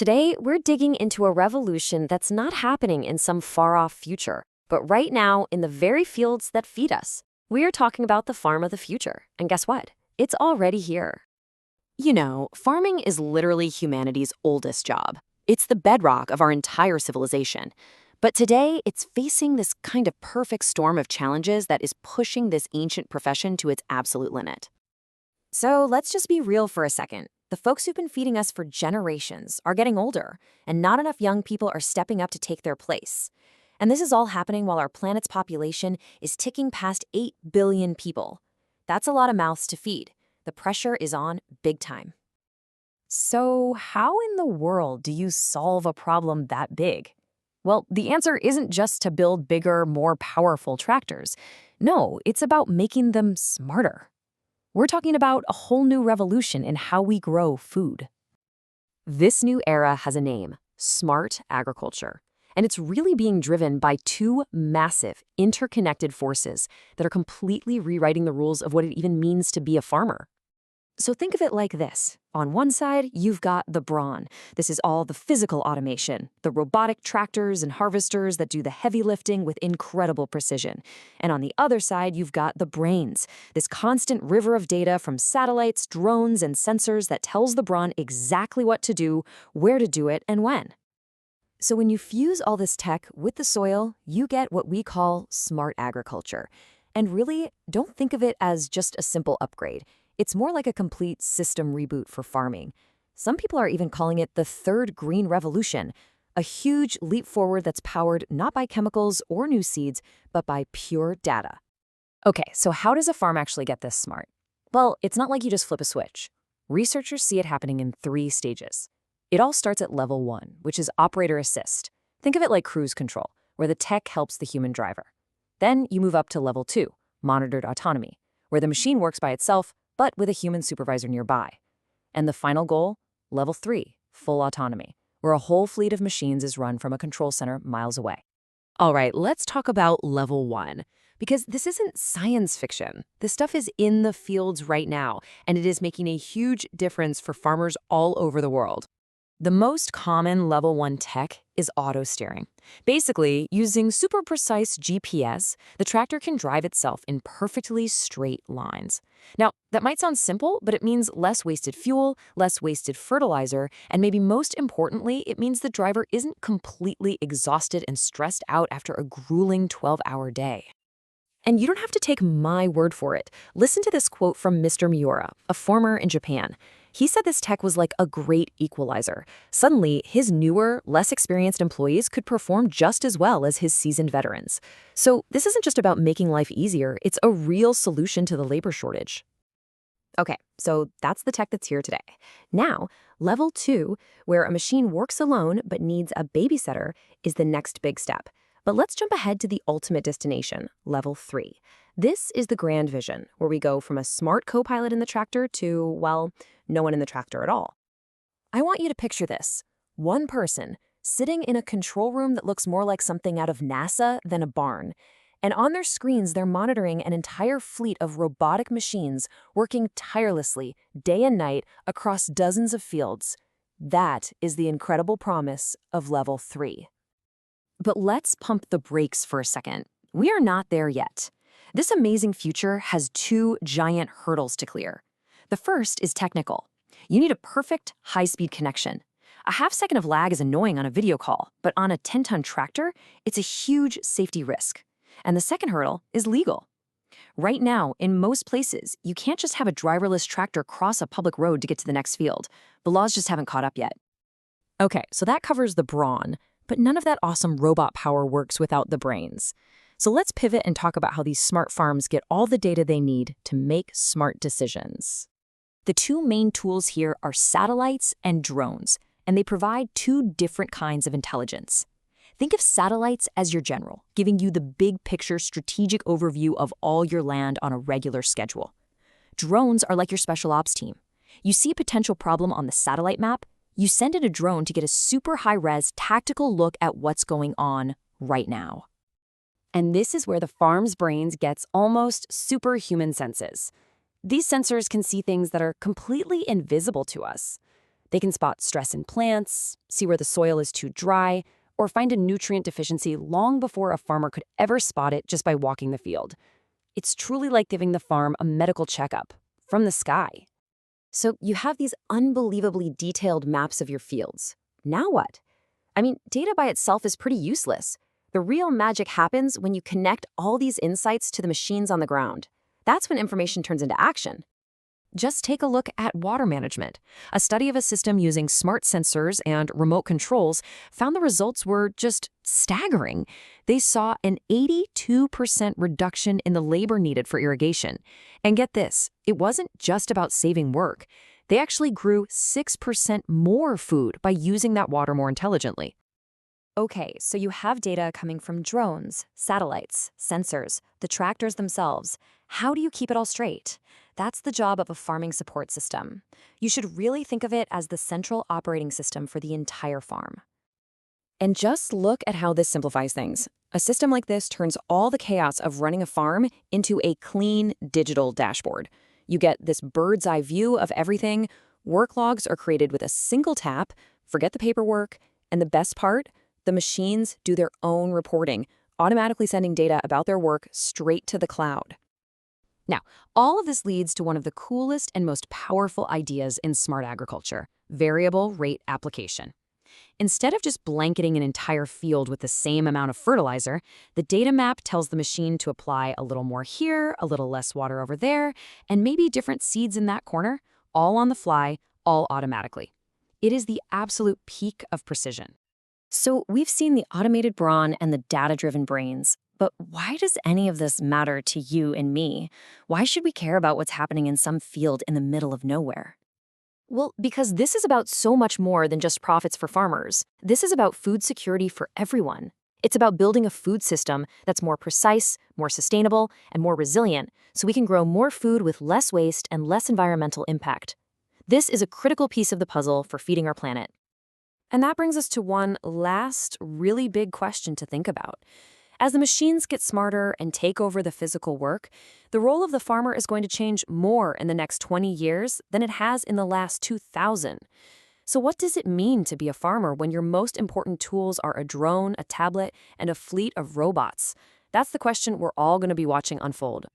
Today, we're digging into a revolution that's not happening in some far-off future, but right now in the very fields that feed us. We are talking about the farm of the future, and guess what? It's already here. You know, farming is literally humanity's oldest job. It's the bedrock of our entire civilization. But today, it's facing this kind of perfect storm of challenges that is pushing this ancient profession to its absolute limit. So let's just be real for a second. The folks who've been feeding us for generations are getting older, and not enough young people are stepping up to take their place. And this is all happening while our planet's population is ticking past 8 billion people. That's a lot of mouths to feed. The pressure is on big time. So how in the world do you solve a problem that big? Well, the answer isn't just to build bigger, more powerful tractors. No, it's about making them smarter. We're talking about a whole new revolution in how we grow food. This new era has a name: smart agriculture. And it's really being driven by two massive, interconnected forces that are completely rewriting the rules of what it even means to be a farmer. So think of it like this. On one side, you've got the brawn. This is all the physical automation, the robotic tractors and harvesters that do the heavy lifting with incredible precision. And on the other side, you've got the brains, this constant river of data from satellites, drones, and sensors that tells the brawn exactly what to do, where to do it, and when. So when you fuse all this tech with the soil, you get what we call smart agriculture. And really, don't think of it as just a simple upgrade. It's more like a complete system reboot for farming. Some people are even calling it the third green revolution, a huge leap forward that's powered not by chemicals or new seeds, but by pure data. Okay, so how does a farm actually get this smart? Well, it's not like you just flip a switch. Researchers see it happening in 3 stages. It all starts at level 1, which is operator assist. Think of it like cruise control, where the tech helps the human driver. Then you move up to level 2, monitored autonomy, where the machine works by itself, but with a human supervisor nearby. And the final goal, level 3, full autonomy, where a whole fleet of machines is run from a control center miles away. All right, let's talk about level 1, because this isn't science fiction. This stuff is in the fields right now, and it is making a huge difference for farmers all over the world. The most common level 1 tech is auto steering. Basically, using super precise GPS, the tractor can drive itself in perfectly straight lines. Now, that might sound simple, but it means less wasted fuel, less wasted fertilizer, and maybe most importantly, it means the driver isn't completely exhausted and stressed out after a grueling 12-hour day. And you don't have to take my word for it. Listen to this quote from Mr. Miura, a farmer in Japan. He said this tech was like a great equalizer. Suddenly, his newer, less experienced employees could perform just as well as his seasoned veterans. So this isn't just about making life easier, it's a real solution to the labor shortage. Okay, so that's the tech that's here today. Now, level 2, where a machine works alone but needs a babysitter, is the next big step. But let's jump ahead to the ultimate destination, level 3. This is the grand vision, where we go from a smart co-pilot in the tractor to, well, no one in the tractor at all. I want you to picture this. One person sitting in a control room that looks more like something out of NASA than a barn. And on their screens, they're monitoring an entire fleet of robotic machines working tirelessly, day and night, across dozens of fields. That is the incredible promise of level 3. But let's pump the brakes for a second. We are not there yet. This amazing future has 2 giant hurdles to clear. The first is technical. You need a perfect, high-speed connection. A half-second of lag is annoying on a video call, but on a 10-ton tractor, it's a huge safety risk. And the second hurdle is legal. Right now, in most places, you can't just have a driverless tractor cross a public road to get to the next field. The laws just haven't caught up yet. Okay, so that covers the brawn, but none of that awesome robot power works without the brains. So let's pivot and talk about how these smart farms get all the data they need to make smart decisions. The 2 main tools here are satellites and drones, and they provide 2 different kinds of intelligence. Think of satellites as your general, giving you the big picture strategic overview of all your land on a regular schedule. Drones are like your special ops team. You see a potential problem on the satellite map, you send in a drone to get a super high-res tactical look at what's going on right now. And this is where the farm's brains gets almost superhuman senses. These sensors can see things that are completely invisible to us. They can spot stress in plants, see where the soil is too dry, or find a nutrient deficiency long before a farmer could ever spot it just by walking the field. It's truly like giving the farm a medical checkup from the sky. So you have these unbelievably detailed maps of your fields. Now what? I mean, data by itself is pretty useless. The real magic happens when you connect all these insights to the machines on the ground. That's when information turns into action. Just take a look at water management. A study of a system using smart sensors and remote controls found the results were just staggering. They saw an 82% reduction in the labor needed for irrigation. And get this, it wasn't just about saving work. They actually grew 6% more food by using that water more intelligently. Okay, so you have data coming from drones, satellites, sensors, the tractors themselves. How do you keep it all straight? That's the job of a farming support system. You should really think of it as the central operating system for the entire farm. And just look at how this simplifies things. A system like this turns all the chaos of running a farm into a clean digital dashboard. You get this bird's eye view of everything. Work logs are created with a single tap. Forget the paperwork. And the best part? The machines do their own reporting, automatically sending data about their work straight to the cloud. Now, all of this leads to one of the coolest and most powerful ideas in smart agriculture: variable rate application. Instead of just blanketing an entire field with the same amount of fertilizer, the data map tells the machine to apply a little more here, a little less water over there, and maybe different seeds in that corner, all on the fly, all automatically. It is the absolute peak of precision. So we've seen the automated brawn and the data-driven brains, but why does any of this matter to you and me? Why should we care about what's happening in some field in the middle of nowhere? Well, because this is about so much more than just profits for farmers. This is about food security for everyone. It's about building a food system that's more precise, more sustainable, and more resilient, so we can grow more food with less waste and less environmental impact. This is a critical piece of the puzzle for feeding our planet. And that brings us to one last really big question to think about. As the machines get smarter and take over the physical work, the role of the farmer is going to change more in the next 20 years than it has in the last 2,000. So what does it mean to be a farmer when your most important tools are a drone, a tablet, and a fleet of robots? That's the question we're all going to be watching unfold.